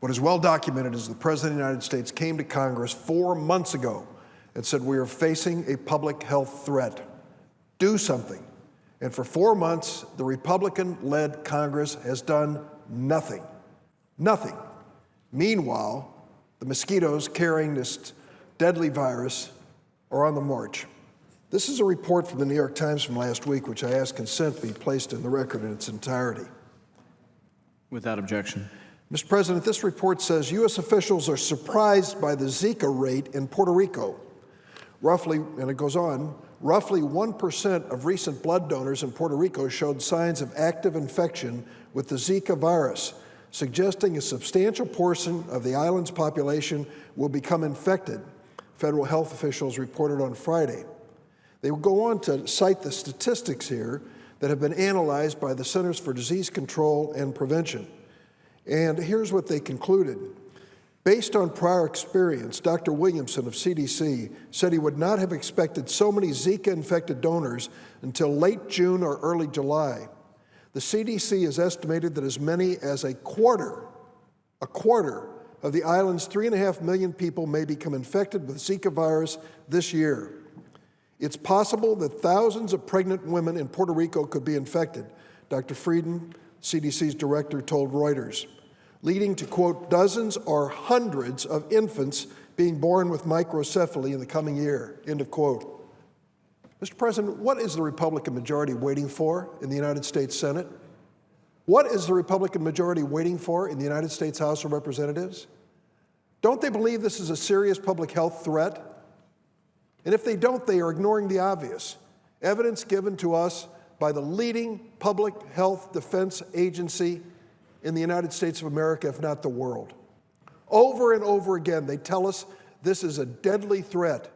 What is well documented is the President of the United States came to Congress 4 months ago and said, we are facing a public health threat. Do something. And for 4 months, the Republican-led Congress has done nothing. Nothing. Meanwhile, the mosquitoes carrying this deadly virus are on the march. This is a report from the New York Times from last week, which I ask consent be placed in the record in its entirety. Without objection. Mr. President, this report says U.S. officials are surprised by the Zika rate in Puerto Rico. Roughly, and it goes on, roughly 1% of recent blood donors in Puerto Rico showed signs of active infection with the Zika virus, suggesting a substantial portion of the island's population will become infected, federal health officials reported on Friday. They will go on to cite the statistics here that have been analyzed by the Centers for Disease Control and Prevention. And here's what they concluded. Based on prior experience, Dr. Williamson of CDC said he would not have expected so many Zika-infected donors until late June or early July. The CDC has estimated that as many as a quarter of the island's 3.5 million people may become infected with Zika virus this year. It's possible that thousands of pregnant women in Puerto Rico could be infected, Dr. Frieden, CDC's director, told Reuters, leading to, quote, dozens or hundreds of infants being born with microcephaly in the coming year, end of quote. Mr. President, what is the Republican majority waiting for in the United States Senate? What is the Republican majority waiting for in the United States House of Representatives? Don't they believe this is a serious public health threat? And if they don't, they are ignoring the obvious. Evidence given to us by the leading public health defense agency in the United States of America, if not the world. Over and over again, they tell us this is a deadly threat.